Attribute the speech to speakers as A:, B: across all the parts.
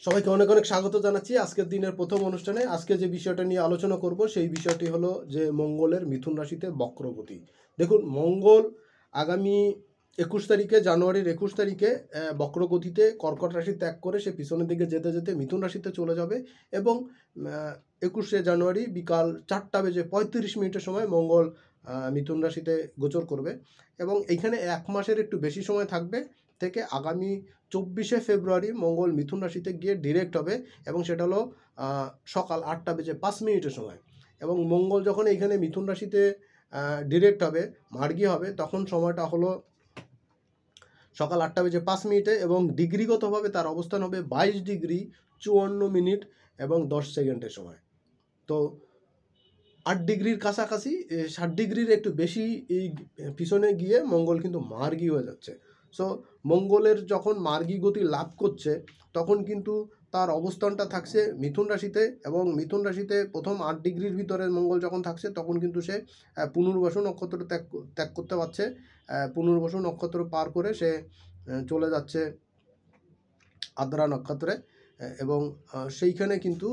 A: সবাইকে অনেক অনেক স্বাগত জানাচ্ছি আজকের দিনের প্রথম অনুষ্ঠানে। আজকে যে বিষয়টা নিয়ে আলোচনা করব সেই বিষয়টি হলো যে মঙ্গলের মিথুন রাশিতে বক্রগতি। দেখুন, মঙ্গল আগামী 21 তারিখে, জানুয়ারির 21 তারিখে বক্রগতিতে কর্কট রাশি ত্যাগ করে সে পিছনের দিকে যেতে যেতে মিথুন রাশিতে চলে যাবে এবং 21শে জানুয়ারি বিকাল 4:35 সময় মঙ্গল মিথুন রাশিতে গোচর করবে এবং এইখানে 1 মাসের একটু বেশি সময় থাকবে থেকে আগামী 24শে ফেব্রুয়ারি মঙ্গল মিথুন রাশিতে গিয়ে ডিরেক্ট হবে এবং সেটা হলো সকাল 8:05 সময়। এবং মঙ্গল যখন এইখানে মিথুন রাশিতে ডিরেক্ট হবে, মার্গী হবে, তখন সময়টা হলো সকাল 8:05 এবং ডিগ্রিগতভাবে তার অবস্থান হবে 22°54' এবং 10 সেকেন্ডের সময়। তো 8 ডিগ্রির কাছাকাছি, 7 ডিগ্রির একটু বেশি এই পিছনে গিয়ে মঙ্গল কিন্তু মার্গী হয়ে যাচ্ছে। সো মঙ্গলের যখন মার্গী গতি লাভ করছে তখন কিন্তু তার অবস্থানটা থাকছে মিথুন রাশিতে এবং মিথুন রাশিতে প্রথম 8 ডিগ্রির ভিতরে মঙ্গল যখন থাকছে তখন কিন্তু সে পুনর্বসু নক্ষত্র ত্যাগ করতে পারছে। পুনর্বসু নক্ষত্র পার করে সে চলে যাচ্ছে আদ্রা নক্ষত্রে এবং সেইখানে কিন্তু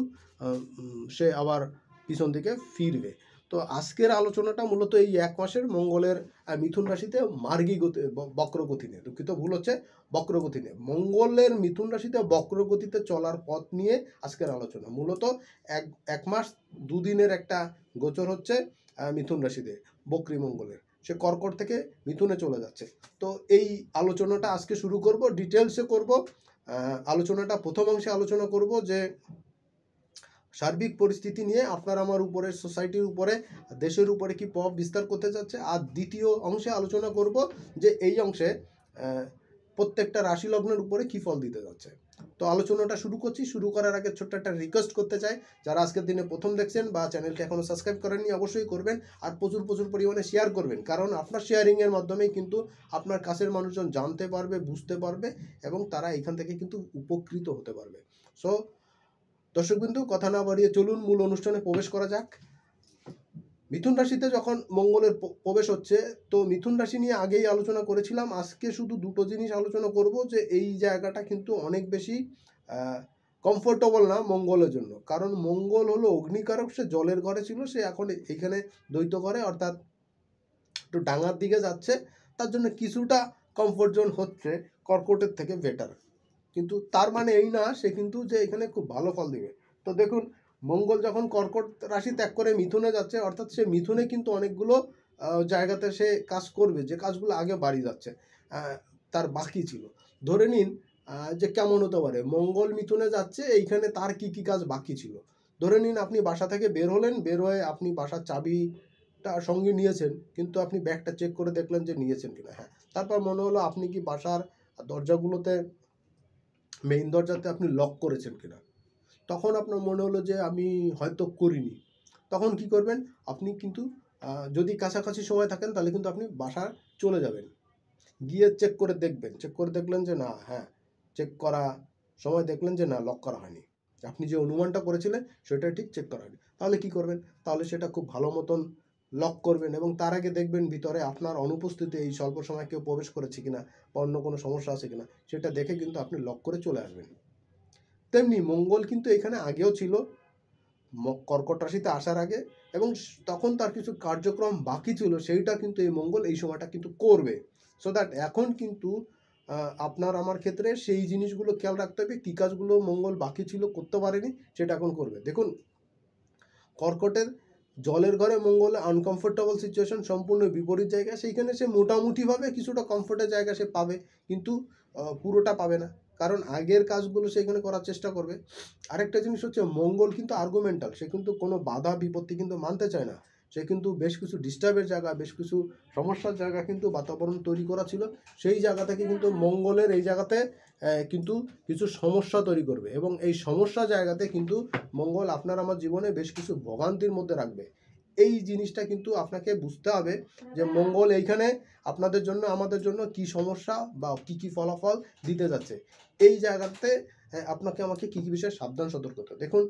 A: সে আবার পিছন দিকে ফিরবে। তো আজকের আলোচনাটা মূলত এই 1 মাসের মঙ্গলের মিথুন রাশিতে মার্গী গতি, বক্রগতি নিয়ে, দুঃখিত ভুল হচ্ছে, বক্রগতি নিয়ে, মঙ্গলের মিথুন রাশিতে বক্রগতিতে চলার পথ নিয়ে আজকের আলোচনা। মূলত 1 মাস 2 দিনের একটা গোচর হচ্ছে মিথুন রাশিতে বক্রী মঙ্গলের, সে কর্কট থেকে মিথুনে চলে যাচ্ছে। তো এই আলোচনাটা আজকে শুরু করব, ডিটেলসে করব। আলোচনাটা প্রথম অংশে আলোচনা করব যে সার্বিক পরিস্থিতি নিয়ে আপনার আমার উপরে, সোসাইটির উপরে, দেশের উপরে কি প্রভাব বিস্তার করতে যাচ্ছে। আর দ্বিতীয় অংশে আলোচনা করব যে এই অংশে প্রত্যেকটা রাশি লগ্নের উপরে কি ফল দিতে যাচ্ছে। তো আলোচনাটা শুরু করছি। শুরু করার আগে ছোট্ট একটা রিকোয়েস্ট করতে চাই, যারা আজকের দিনে প্রথম দেখছেন বা চ্যানেলটি এখনও সাবস্ক্রাইব করেননি অবশ্যই করবেন আর প্রচুর পরিমাণে শেয়ার করবেন, কারণ আপনার শেয়ারিংয়ের মাধ্যমেই কিন্তু আপনার কাছের মানুষজন জানতে পারবে, বুঝতে পারবে এবং তারা এখান থেকে কিন্তু উপকৃত হতে পারবে। সো দর্শকবিন্দু, কথা না বাড়িয়ে চলুন মূল অনুষ্ঠানে প্রবেশ করা যাক। মিথুন রাশিতে যখন মঙ্গলের প্রবেশ হচ্ছে, তো মিথুন রাশি নিয়ে আগেই আলোচনা করেছিলাম। আজকে শুধু দুটো জিনিস আলোচনা করব যে এই জায়গাটা কিন্তু অনেক বেশি কমফোর্টেবল না মঙ্গলের জন্য, কারণ মঙ্গল হলো অগ্নিকারক, সে জলের ঘরে ছিল, সে এখন এইখানে দ্বৈত করে অর্থাৎ একটু ডাঙার দিকে যাচ্ছে, তার জন্য কিছুটা কমফোর্ট জোন হচ্ছে কর্কটের থেকে বেটার, কিন্তু তার মানে এই না সে কিন্তু যে এখানে খুব ভালো ফল দিবে। তো দেখুন, মঙ্গল যখন কর্কট রাশি ত্যাগ করে মিথুনে যাচ্ছে, অর্থাৎ সে মিথুনে কিন্তু অনেকগুলো জায়গাতে সে কাজ করবে যে কাজগুলো আগে বাড়ি যাচ্ছে, তার বাকি ছিল। ধরে নিন যে কেমন হতে পারে, মঙ্গল মিথুনে যাচ্ছে, এইখানে তার কি কি কাজ বাকি ছিল। ধরে নিন আপনি বাসা থেকে বের হলেন, বের হয়ে আপনি বাসার চাবিটা সঙ্গে নিয়েছেন, কিন্তু আপনি ব্যাগটা চেক করে দেখলেন যে নিয়েছেন কিনা, হ্যাঁ, তারপর মনে হলো আপনি কি বাসার দরজাগুলোতে, মেইন দরজাতে আপনি লক করেছেন কিনা, তখন আপনার মনে হলো যে আমি হয়তো করিনি। তখন কি করবেন, আপনি কিন্তু যদি কাছাকাছি সময় থাকেন তাহলে কিন্তু আপনি বাসা চলে যাবেন, গিয়ে চেক করে দেখবেন, চেক করে দেখলেন যে না, হ্যাঁ, চেক করা সময় দেখলেন যে না, লক করা হয়নি, আপনি যে অনুমানটা করেছিলেন সেটা ঠিক চেক করা হয়নি, তাহলে কি করবেন, তাহলে সেটা খুব ভালো মতন লক করবেন এবং তার আগে দেখবেন ভিতরে আপনার অনুপস্থিতি এই স্বল্প সময় কেউ প্রবেশ করেছে কিনা বা অন্য কোনো সমস্যা আছে কিনা, সেটা দেখে কিন্তু আপনি লক করে চলে আসবেন। তেমনি মঙ্গল কিন্তু এখানে আগেও ছিল কর্কট রাশিতে আসার আগে, এবং তখন তার কিছু কার্যক্রম বাকি ছিল, সেইটা কিন্তু এই মঙ্গল এই সময়টা কিন্তু করবে। সো দ্যাট এখন কিন্তু আপনার আমার ক্ষেত্রে সেই জিনিসগুলো খেয়াল রাখতে হবে, কী কাজগুলো মঙ্গল বাকি ছিল করতে পারেনি সেটা এখন করবে। দেখুন, কর্কটের জলের ঘরে মঙ্গলে আনকমফোর্টেবল সিচুয়েশন, সম্পূর্ণ বিপরীত জায়গা, সেইখানে সে মোটামুটিভাবে কিছুটা কমফোর্টের জায়গা সে পাবে, কিন্তু পুরোটা পাবে না, কারণ আগের কাজগুলো সেখানে করার চেষ্টা করবে। আরেকটা জিনিস হচ্ছে, মঙ্গল কিন্তু আর্গুমেন্টাল, সে কিন্তু কোনো বাধা বিপত্তি কিন্তু মানতে চায় না, সে কিন্তু বেশ কিছু ডিস্টার্বের জায়গা, বেশ কিছু সমস্যার জায়গা কিন্তু বাতাবরণ তৈরি করা ছিল, সেই জায়গা থেকে কিন্তু মঙ্গলের এই জায়গাতে কিন্তু কিছু সমস্যা তৈরি করবে এবং এই সমস্যা জায়গাতে কিন্তু মঙ্গল আপনার আমার জীবনে বেশ কিছু ভোগান্তির মধ্যে রাখবে। এই জিনিসটা কিন্তু আপনাকে বুঝতে হবে যে মঙ্গল এইখানে আপনাদের জন্য, আমাদের জন্য কি সমস্যা বা কি কি ফলাফল দিতে যাচ্ছে, এই জায়গাতে আপনাকে আমাকে কী কী বিষয়ে সাবধান সতর্ক হতে। দেখুন,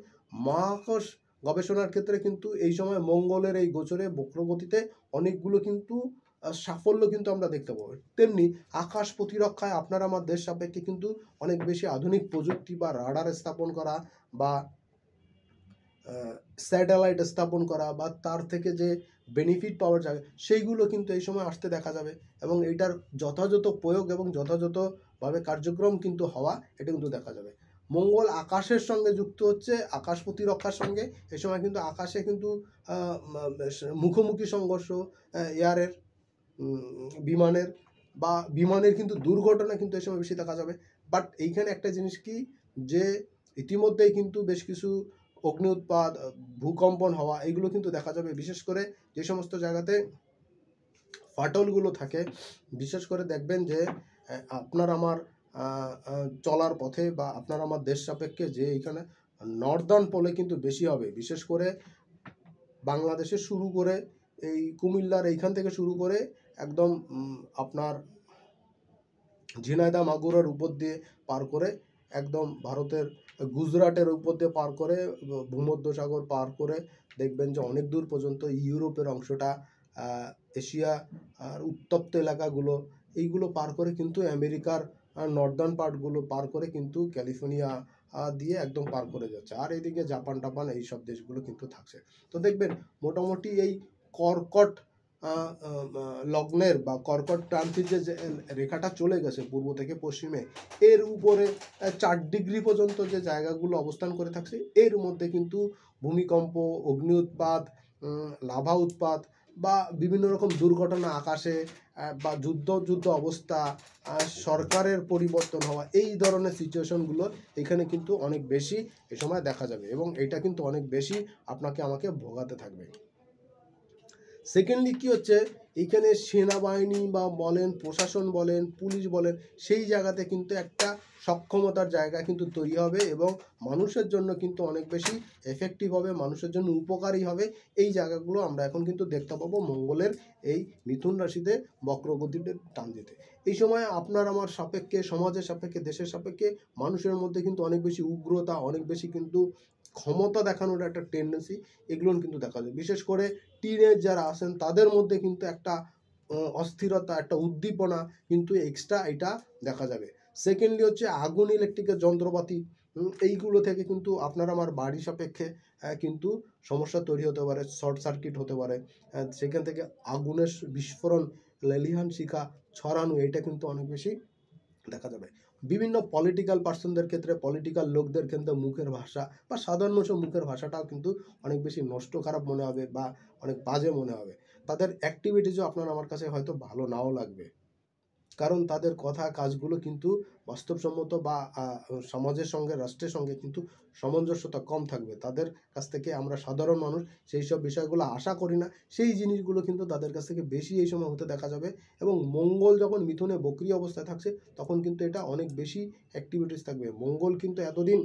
A: মহাকাশ গবেষণার ক্ষেত্রে কিন্তু এই সময় মঙ্গলের এই গোচরে বক্রগতিতে অনেকগুলো কিন্তু সাফল্য কিন্তু আমরা দেখতে পাবো। তেমনি আকাশ প্রতিরক্ষায় আপনার আমার দেশ সাপেক্ষে কিন্তু অনেক বেশি আধুনিক প্রযুক্তি বা রাডার স্থাপন করা বা স্যাটেলাইট স্থাপন করা বা তার থেকে যে বেনিফিট পাওয়া যায় সেইগুলো কিন্তু এই সময় আসতে দেখা যাবে, এবং এইটার যথাযথ প্রয়োগ এবং যথাযথভাবে কার্যক্রম কিন্তু হওয়া এটা কিন্তু দেখা যাবে। মঙ্গল আকাশের সঙ্গে যুক্ত হচ্ছে, আকাশ প্রতিরক্ষার সঙ্গে। এই সময় কিন্তু আকাশে কিন্তু মুখোমুখি সংঘর্ষ, এয়ারের বিমানের বিমানের কিন্তু দুর্ঘটনা কিন্তু এই সময় বেশি দেখা যাবে। বাট এইখানে একটা জিনিস কি, যে ইতিমধ্যেই কিন্তু বেশ কিছু অগ্নি উৎপাত, ভূকম্পন হওয়া এইগুলো কিন্তু দেখা যাবে। বিশেষ করে যে সমস্ত জায়গাতে ফাটলগুলো থাকে, বিশেষ করে দেখবেন যে আপনার আমার চলার পথে বা আপনার আমার দেশ সাপেক্ষে যে এইখানে নর্দার্ন পোলে কিন্তু বেশি হবে। বিশেষ করে বাংলাদেশে শুরু করে এই কুমিল্লার এইখান থেকে শুরু করে একদম আপনার ঝিনাইদহ মাগুরার উপর দিয়ে পার করে একদম ভারতের গুজরাটের উপর দিয়ে পার করে ভূমধ্যসাগর পার করে দেখবেন যে অনেক দূর পর্যন্ত ইউরোপের অংশটা, এশিয়া আর উত্তপ্ত এলাকাগুলো, এইগুলো পার করে কিন্তু আমেরিকার নর্দার্ন পার্টগুলো পার করে কিন্তু ক্যালিফোর্নিয়া দিয়ে একদম পার করে যাচ্ছে। আর এদিকে জাপান টাপান এইসব দেশগুলো কিন্তু থাকছে। তো দেখবেন মোটামুটি এই কর্কট লগ্নের বা কর্কট ক্রান্তির যে রেখাটা চলে গেছে পূর্ব থেকে পশ্চিমে, এর উপরে 4 ডিগ্রি পর্যন্ত যে জায়গাগুলো অবস্থান করে থাকছে, এর মধ্যে কিন্তু ভূমিকম্প, অগ্নি উৎপাত, লাভা উৎপাত বা বিভিন্ন রকম দুর্ঘটনা আকাশে বা যুদ্ধ অবস্থা, সরকারের পরিবর্তন হওয়া, এই ধরনের সিচুয়েশনগুলো এখানে কিন্তু অনেক বেশি এ সময় দেখা যাবে, এবং এটা কিন্তু অনেক বেশি আপনাকে আমাকে ভোগাতে থাকবে। সেকেন্ডলি কি হচ্ছে, এইখানে সেনাবাহিনী বা বলেন, প্রশাসন বলেন, পুলিশ বলেন, সেই জায়গাতে কিন্তু একটা সক্ষমতার জায়গা কিন্তু তৈরি হবে এবং মানুষের জন্য কিন্তু অনেক বেশি এফেক্টিভ হবে, মানুষের জন্য উপকারী হবে। এই জায়গাগুলো আমরা এখন কিন্তু দেখতে পাবো মঙ্গলের এই মিথুন রাশিতে বক্রগতিতে টান দিতে। এই সময় আপনার আমার সাপেক্ষে, সমাজের সাপেক্ষে, দেশের সাপেক্ষে মানুষের মধ্যে কিন্তু অনেক বেশি উগ্রতা, অনেক বেশি কিন্তু ক্ষমতা দেখানোর একটা টেন্ডেন্সি এগুলো কিন্তু দেখা যায়। বিশেষ করে টিনেজ যারা আছেন তাদের মধ্যে কিন্তু একটা অস্থিরতা, একটা উদ্দীপনা কিন্তু এক্সট্রা এটা দেখা যাবে। সেকেন্ডলি হচ্ছে আগুন, ইলেকট্রিকের যন্ত্রপাতি, এইগুলো থেকে কিন্তু আপনার আমার বাড়ি সাপেক্ষে কিন্তু সমস্যা তৈরি হতে পারে, শর্ট সার্কিট হতে পারে, সেখান থেকে আগুনের বিস্ফোরণ, লেলিহান শিখা ছড়ানো, এটা কিন্তু অনেক বেশি দেখা যাবে। বিভিন্ন পলিটিক্যাল পার্সনদের ক্ষেত্রে, পলিটিক্যাল লোকদের ক্ষেত্রে মুখের ভাষা বা সাধারণ মানুষের মুখের ভাষাটাও কিন্তু অনেক বেশি নষ্ট, খারাপ মনে হবে বা অনেক বাজে মনে হবে। তাদের অ্যাক্টিভিটিসও আপনার আমার কাছে হয়তো ভালো নাও লাগবে, কারণ তাদের কথা কাজগুলো কিন্তু বাস্তবসম্মত বা সমাজের সঙ্গে, রাষ্ট্রের সঙ্গে কিন্তু সামঞ্জস্যতা কম থাকবে। তাদের কাছ থেকে আমরা সাধারণ মানুষ সেই সব বিষয়গুলো আশা করি না, সেই জিনিসগুলো কিন্তু তাদের কাছ থেকে বেশি এই সময় হতে দেখা যাবে। এবং মঙ্গল যখন মিথুনে বক্রী অবস্থায় থাকছে তখন কিন্তু এটা অনেক বেশি অ্যাক্টিভিটিস থাকবে। মঙ্গল কিন্তু এতদিন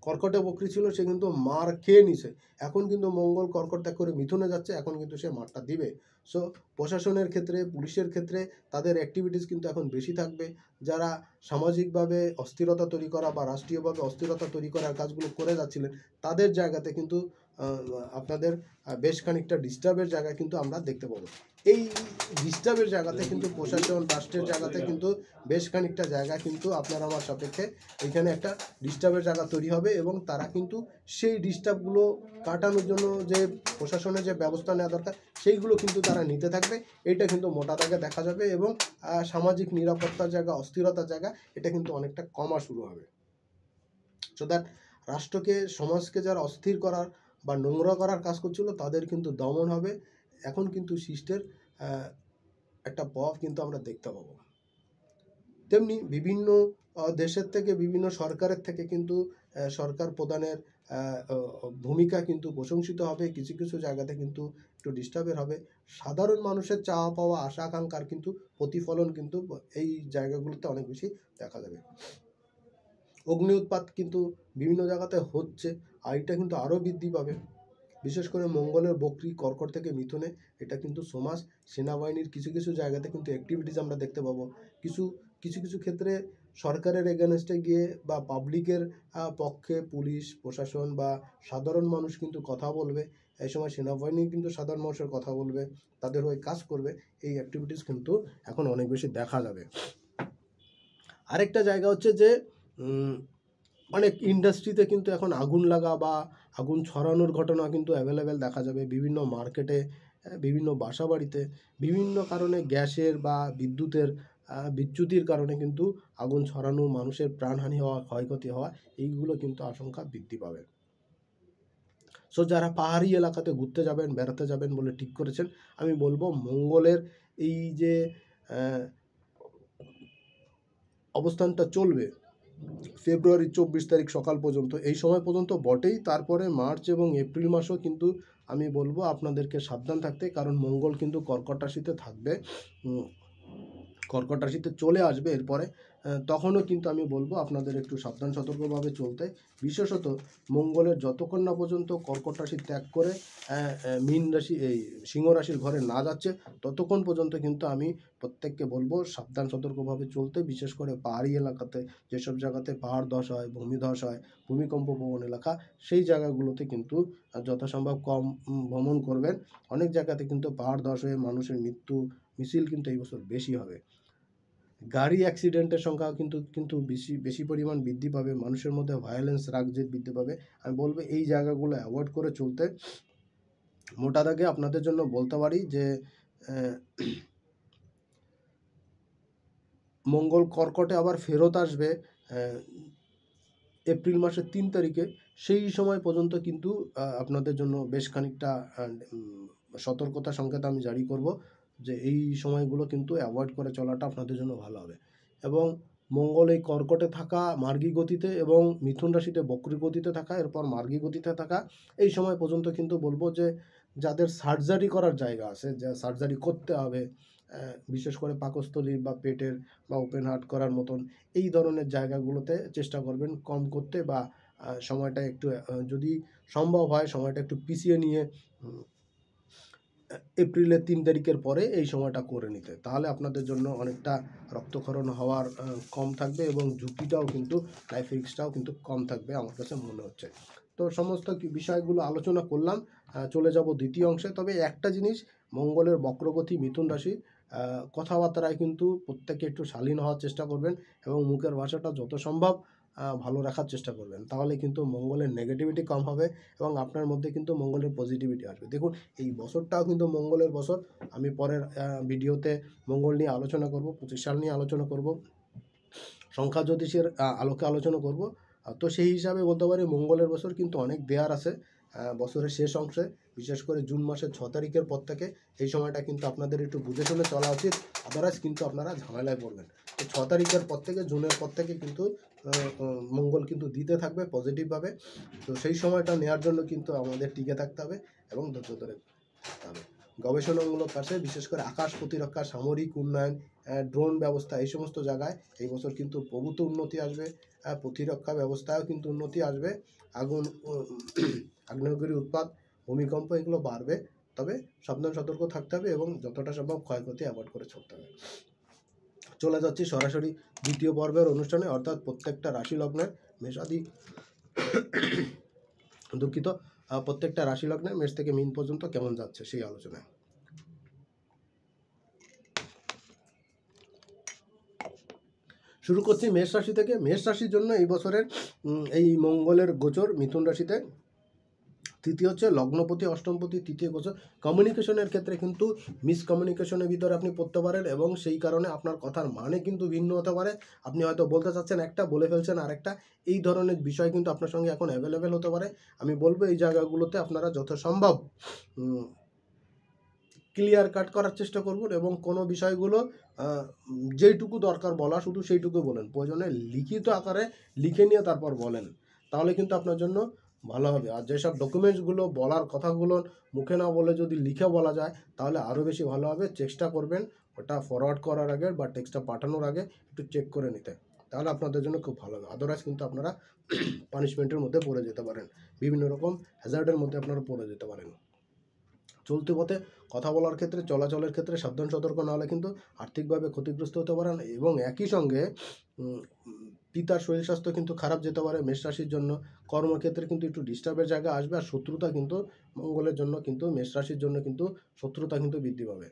A: কর্কটে বকরি ছিল, সে কিন্তু মার খেয়ে নিছে। এখন কিন্তু মঙ্গল কর্কট ত্যাগ করে মিথুনে যাচ্ছে, এখন কিন্তু সে মারটা দিবে। সো প্রশাসনের ক্ষেত্রে, পুলিশের ক্ষেত্রে তাদের অ্যাক্টিভিটিস কিন্তু এখন বেশি থাকবে। যারা সামাজিকভাবে অস্থিরতা তৈরি করা বা রাষ্ট্রীয়ভাবে অস্থিরতা তৈরি করার কাজগুলো করে যাচ্ছিলেন, তাদের জায়গাতে কিন্তু আপনাদের বেশ খানিকটা ডিস্টার্বের জায়গা কিন্তু আমরা দেখতে পাবো। এই ডিস্টার্বের জায়গাতে কিন্তু প্রশাসন, রাষ্ট্রের জায়গাতে কিন্তু বেশ খানিকটা জায়গা কিন্তু আপনার আমার সাপেক্ষে এখানে একটা ডিস্টার্বের জায়গা তৈরি হবে, এবং তারা কিন্তু সেই ডিস্টার্বগুলো কাটানোর জন্য যে প্রশাসনের যে ব্যবস্থা নেওয়া দরকার সেইগুলো কিন্তু তারা নিতে থাকবে। এটা কিন্তু মোটা দাগে দেখা যাবে, এবং সামাজিক নিরাপত্তার জায়গা, অস্থিরতার জায়গা, এটা কিন্তু অনেকটা কমা শুরু হবে। সো দ্যাট রাষ্ট্রকে, সমাজকে যারা অস্থির করার বা নোংরা করার কাজ করছিল তাদের কিন্তু দমন হবে। এখন কিন্তু সৃষ্টের একটা প্রভাব কিন্তু আমরা দেখতে পাবো। তেমনি বিভিন্ন দেশের থেকে, বিভিন্ন সরকারের থেকে কিন্তু সরকার প্রদানের ভূমিকা কিন্তু প্রশংসিত হবে। কিছু কিছু জায়গাতে কিন্তু একটু ডিস্টার্বের হবে। সাধারণ মানুষের চাওয়া পাওয়া, আশা আকাঙ্ক্ষার কিন্তু প্রতিফলন কিন্তু এই জায়গাগুলোতে অনেক বেশি দেখা যাবে। অগ্নি উৎপাত কিন্তু বিভিন্ন জায়গাতে হচ্ছে, আর এটা কিন্তু আরও বৃদ্ধি পাবে। বিশেষ করে মঙ্গলের বক্রী কর্কট থেকে মিথুনে, এটা কিন্তু সমাজ, সেনাবাহিনীর কিছু কিছু জায়গাতে কিন্তু অ্যাক্টিভিটিস আমরা দেখতে পাবো। কিছু কিছু কিছু ক্ষেত্রে সরকারের এগেনস্টে গিয়ে বা পাবলিকের পক্ষে পুলিশ প্রশাসন বা সাধারণ মানুষ কিন্তু কথা বলবে। এই সময় সেনাবাহিনী কিন্তু সাধারণ মানুষের কথা বলবে, তাদের হয়ে কাজ করবে। এই অ্যাক্টিভিটিস কিন্তু এখন অনেক বেশি দেখা যাবে। আরেকটা জায়গা হচ্ছে যে অনেক ইন্ডাস্ট্রিতে কিন্তু এখন আগুন লাগা বা আগুন ছড়ানোর ঘটনা কিন্তু অ্যাভেলেবেল দেখা যাবে। বিভিন্ন মার্কেটে, বিভিন্ন বাসা বাড়িতে, বিভিন্ন কারণে গ্যাসের বা বিচ্যুতির কারণে কিন্তু আগুন ছড়ানো, মানুষের প্রাণহানি হওয়া, ক্ষয়ক্ষতি হওয়া, এইগুলো কিন্তু আশঙ্কা বৃদ্ধি পাবে। সো যারা পাহাড়ি এলাকাতে ঘুরতে যাবেন, বেড়াতে যাবেন বলে ঠিক করেছেন, আমি বলবো মঙ্গলের এই যে অবস্থানটা চলবে ফেব্রুয়ারি 24 তারিখ সকাল পর্যন্ত, এই সময় পর্যন্ত বটেই। তারপরে মার্চ এবং এপ্রিল মাসও কিন্তু আমি বলবো আপনাদেরকে সাবধান থাকতে, কারণ মঙ্গল কিন্তু কর্কট রাশিতে থাকবে, কর্কট রাশিতে চলে আসবে এরপরে। তখনও কিন্তু আমি বলবো আপনাদের একটু সাবধান সতর্কভাবে চলতে। বিশেষত মঙ্গলের যতক্ষণ না পর্যন্ত কর্কট রাশি ত্যাগ করে মীন রাশি, এই সিংহ রাশির ঘরে না যাচ্ছে, ততক্ষণ পর্যন্ত কিন্তু আমি প্রত্যেককে বলবো সাবধান সতর্কভাবে চলতে। বিশেষ করে পাহাড়ি এলাকাতে, যেসব জায়গাতে পাহাড় ধস হয়, ভূমিধস হয়, ভূমিকম্প প্রবণ এলাকা, সেই জায়গাগুলোতে কিন্তু যথাসম্ভব কম ভ্রমণ করবেন। অনেক জায়গাতে কিন্তু পাহাড় ধস হয়ে মানুষের মৃত্যু মিছিল কিন্তু এই বছর বেশি হবে। গাড়ি অ্যাক্সিডেন্টের সংখ্যা কিন্তু বেশি পরিমাণ বৃদ্ধি পাবে। মানুষের মধ্যে ভায়োলেন্স, রাগ জেদ বৃদ্ধি পাবে। আমি বলবো এই জায়গাগুলো অ্যাভয়েড করে চলতে। মোটা দাগে আপনাদের জন্য বলতে পারি যে মঙ্গল কর্কটে আবার ফেরত আসবে এপ্রিল মাসের 3 তারিখে। সেই সময় পর্যন্ত কিন্তু আপনাদের জন্য বেশ খানিকটা সতর্কতা সংকেত আমি জারি করব যে এই সময়গুলো কিন্তু অ্যাভয়েড করে চলাটা আপনাদের জন্য ভালো হবে। এবং মঙ্গল এই কর্কটে থাকা মার্গী গতিতে এবং মিথুন রাশিতে বক্রী গতিতে থাকা, এরপর মার্গী গতিতে থাকা, এই সময় পর্যন্ত কিন্তু বলবো যে যাদের সার্জারি করার জায়গা আছে, যা সার্জারি করতে হবে, বিশেষ করে পাকস্থলী বা পেটের বা ওপেন হার্ট করার মতন এই ধরনের জায়গাগুলোতে চেষ্টা করবেন কম করতে, বা সময়টা একটু যদি সম্ভব হয় সময়টা একটু পিছিয়ে নিয়ে এপ্রিলের 3 তারিখের পরে এই সময়টা করে নিতে। তাহলে আপনাদের জন্য অনেকটা রক্তক্ষরণ হওয়ার কম থাকবে এবং ঝুঁকিটাও কিন্তু, লাইফ রিস্কটাও কিন্তু কম থাকবে আমার কাছে মনে হচ্ছে। তো সমস্ত বিষয়গুলো আলোচনা করলাম, চলে যাব দ্বিতীয় অংশে। তবে একটা জিনিস, মঙ্গলের বক্রগতি মিথুন রাশি, কথাবার্তায় কিন্তু প্রত্যেকে একটু শালীন হওয়ার চেষ্টা করবেন এবং মুখের ভাষাটা যত সম্ভব ভালো রাখার চেষ্টা করবেন। তাহলে কিন্তু মঙ্গলের নেগেটিভিটি কম হবে এবং আপনার মধ্যে কিন্তু মঙ্গলের পজিটিভিটি আসবে। দেখুন এই বছরটাও কিন্তু মঙ্গলের বছর। আমি পরের ভিডিওতে মঙ্গল নিয়ে আলোচনা করব, 25 সাল নিয়ে আলোচনা করব, সংখ্যা জ্যোতিষের আলোকে আলোচনা করব। তো সেই হিসাবে বলতে পারি মঙ্গলের বছর কিন্তু অনেক দেয়ার আছে বছরের শেষ অংশে, বিশেষ করে জুন মাসের 6 তারিখের পর থেকে। এই সময়টা কিন্তু আপনাদের একটু বুঝে শুনে চলা উচিত, আদারওয়াইজ কিন্তু আপনারা ঝামেলায় পড়বেন। তো 6 তারিখের পর থেকে, জুনের পর থেকে কিন্তু মঙ্গল কিন্তু দিতে থাকবে পজিটিভভাবে। তো সেই সময়টা নেওয়ার জন্য কিন্তু আমাদের টিকে থাকতে হবে এবং ধৈর্য ধরে থাকতে হবে। গবেষণামূলক কাজে, বিশেষ করে আকাশ প্রতিরক্ষা, সামরিক উন্নয়ন, ড্রোন ব্যবস্থা, এই সমস্ত জায়গায় এই বছর কিন্তু প্রভূত উন্নতি আসবে। প্রতিরক্ষা ব্যবস্থায়ও কিন্তু উন্নতি আসবে। আগ্নেয়গিরি উৎপাত, ভূমিকম্প এগুলো বাড়বে। তবে সাবধান সতর্ক থাকতে হবে এবং যতটা সম্ভব ক্ষয়ক্ষতি অ্যাভয়েড করে চলতে হবে। চলে যাচ্ছি সরাসরি দ্বিতীয় পর্বের অনুষ্ঠানে, অর্থাৎ প্রত্যেকটা রাশি লগ্নের প্রত্যেকটা রাশি লগ্নের মেষ থেকে মীন পর্যন্ত কেমন যাচ্ছে সেই আলোচনায়। শুরু করছি মেষ রাশি থেকে। মেষ রাশির জন্য এই বছরের এই মঙ্গলের গোচর মিথুন রাশিতে, তৃতীয় হচ্ছে লগ্নপতি, অষ্টমপতি, তৃতীয় গোচর। কমিউনিকেশনের ক্ষেত্রে কিন্তু মিসকমিউনিকেশনের ভিতরে আপনি পড়তে পারেন এবং সেই কারণে আপনার কথার মানে কিন্তু ভিন্ন হতে পারে। আপনি হয়তো বলতে চাচ্ছেন একটা, বলে ফেলছেন আরেকটা। এই ধরনের বিষয় কিন্তু আপনার সঙ্গে এখন অ্যাভেলেবেল হতে পারে। আমি বলবো এই জায়গাগুলোতে আপনারা যথাসম্ভব ক্লিয়ার কাট করার চেষ্টা করবেন এবং কোনো বিষয়গুলো যেইটুকু দরকার বলা শুধু সেইটুকু বলেন, প্রয়োজনে লিখিত আকারে লিখে নিয়ে তারপর বলেন, তাহলে কিন্তু আপনার জন্য ভালো হবে। আর যেসব ডকুমেন্টসগুলো বলার কথাগুলো মুখে না বলে যদি লিখে বলা যায় তাহলে আরও বেশি ভালো হবে। চেষ্টা করবেন ওটা ফরওয়ার্ড করার আগে বা টেক্সটটা পাঠানোর আগে একটু চেক করে নিতে, তাহলে আপনাদের জন্য খুব ভালো হবে। আদারওয়াইজ কিন্তু আপনারা পানিশমেন্টের মধ্যে পড়ে যেতে পারেন, বিভিন্ন রকম হ্যাজার্ডের মধ্যে আপনারা পড়ে যেতে পারেন। চলতি পথে কথা বলার ক্ষেত্রে, চলাচলের ক্ষেত্রে সাবধান সতর্ক না হলে কিন্তু আর্থিকভাবে ক্ষতিগ্রস্ত হতে পারেন এবং একই সঙ্গে পিতার শরীর স্বাস্থ্য কিন্তু খারাপ যেতে পারে মেষ রাশির জন্য। কর্মক্ষেত্রে কিন্তু একটু ডিস্টার্বের জায়গা আসবে, আর শত্রুতা কিন্তু মঙ্গলের জন্য কিন্তু মেষ রাশির জন্য কিন্তু শত্রুতা কিন্তু বৃদ্ধি পাবে,